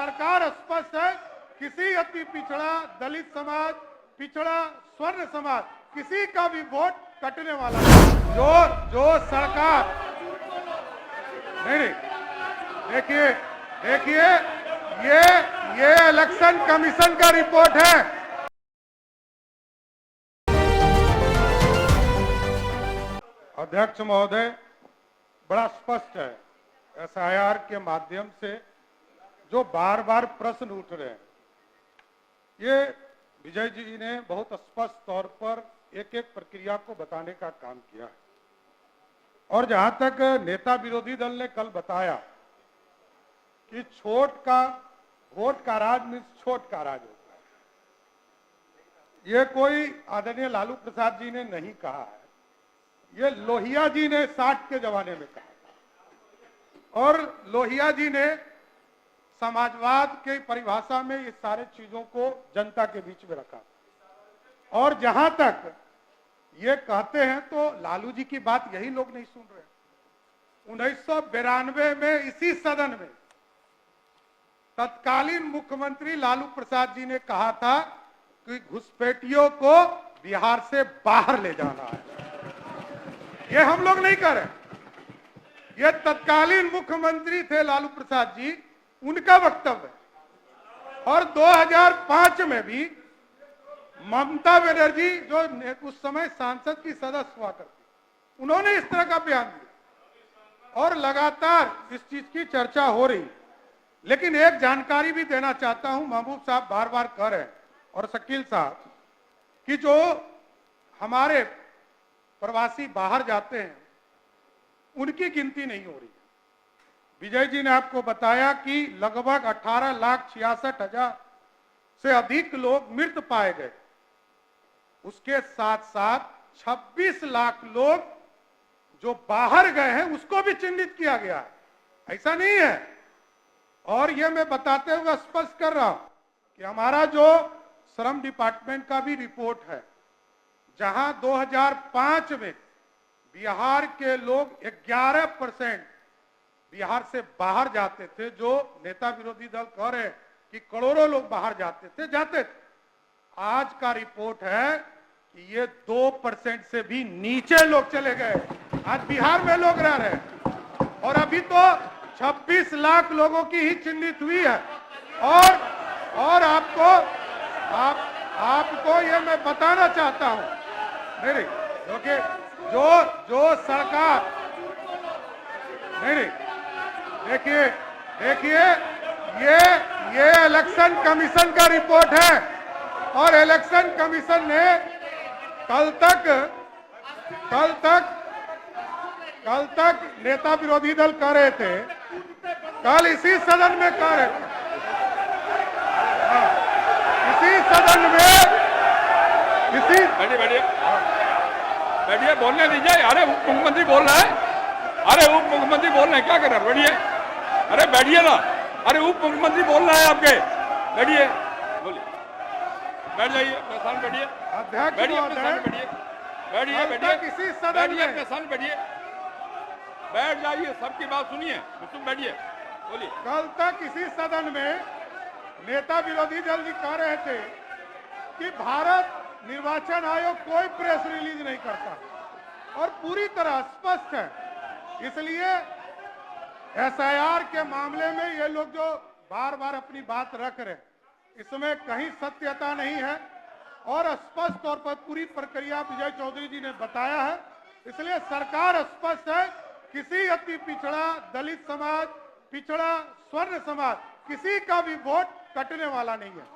सरकार स्पष्ट है, किसी अति पिछड़ा, दलित समाज, पिछड़ा, स्वर्ण समाज, किसी का भी वोट कटने वाला नहीं। जो सरकार नहीं, देखिए देखिए ये इलेक्शन कमीशन का रिपोर्ट है। अध्यक्ष महोदय, बड़ा स्पष्ट है एसआईआर के माध्यम से जो बार बार प्रश्न उठ रहे हैं, ये विजय जी ने बहुत स्पष्ट तौर पर एक एक प्रक्रिया को बताने का काम किया है। और जहां तक नेता विरोधी दल ने कल बताया कि छोट का वोट का राज मीन्स छोट का राज होता है, ये कोई आदरणीय लालू प्रसाद जी ने नहीं कहा है, ये लोहिया जी ने 60 के जमाने में कहा था। और लोहिया जी ने समाजवाद के परिभाषा में ये सारे चीजों को जनता के बीच में रखा। और जहां तक ये कहते हैं तो लालू जी की बात यही लोग नहीं सुन रहे। 1992 में इसी सदन में तत्कालीन मुख्यमंत्री लालू प्रसाद जी ने कहा था कि घुसपैठियों को बिहार से बाहर ले जाना है। ये हम लोग नहीं कर रहे, ये तत्कालीन मुख्यमंत्री थे लालू प्रसाद जी, उनका वक्तव्य है। और 2005 में भी ममता बनर्जी जो उस समय सांसद की सदस्य हुआ करती, उन्होंने इस तरह का बयान दिया और लगातार इस चीज की चर्चा हो रही। लेकिन एक जानकारी भी देना चाहता हूं, महबूब साहब बार बार कह रहे हैं और शकील साहब, कि जो हमारे प्रवासी बाहर जाते हैं उनकी गिनती नहीं हो रही है। विजय जी ने आपको बताया कि लगभग 18,66,000 से अधिक लोग मृत पाए गए। उसके साथ साथ 26 लाख लोग जो बाहर गए हैं उसको भी चिन्हित किया गया है। ऐसा नहीं है। और ये मैं बताते हुए स्पष्ट कर रहा हूं कि हमारा जो श्रम डिपार्टमेंट का भी रिपोर्ट है, जहां 2005 में बिहार के लोग 11% बिहार से बाहर जाते थे, जो नेता विरोधी दल कह रहे हैं कि करोड़ों लोग बाहर जाते थे। आज का रिपोर्ट है कि ये 2% से भी नीचे लोग चले गए। आज बिहार में लोग रह रहे हैं और अभी तो 26 लाख लोगों की ही चिन्हित हुई है। और आपको ये मैं बताना चाहता हूं, नहीं क्योंकि जो सरकार नहीं, देखिए ये इलेक्शन कमीशन का रिपोर्ट है और इलेक्शन कमीशन ने कल तक नेता विरोधी दल कह रहे थे, कल इसी सदन में कह रहे थे, इसी सदन में बैठिए बोलने दीजिए। अरे उप मुख्यमंत्री बोल रहा है, अरे उप मुख्यमंत्री बोल रहे हैं, क्या कर रहे हैं? बैठिए, अरे बैठिए ना। अरे उप मुख्यमंत्री बोल रहा है आपके, बैठिए, बोलिए, बैठ जाइए अपने स्थान, बैठिए, बैठिए अपने स्थान, बैठिए, बैठिए बैठिए अपने स्थान, बैठिए, बैठ जाइए, सबकी बात सुनिए, तुम बैठिए, बोलिए। कल तक इसी सदन में नेता विरोधी दल जी कह रहे थे कि भारत निर्वाचन आयोग कोई प्रेस रिलीज नहीं करता और पूरी तरह स्पष्ट है। इसलिए एसआईआर के मामले में ये लोग जो बार बार अपनी बात रख रहे हैं, इसमें कहीं सत्यता नहीं है और स्पष्ट तौर पर पूरी प्रक्रिया विजय चौधरी जी ने बताया है। इसलिए सरकार स्पष्ट है, किसी अति पिछड़ा, दलित समाज, पिछड़ा, स्वर्ण समाज, किसी का भी वोट कटने वाला नहीं है।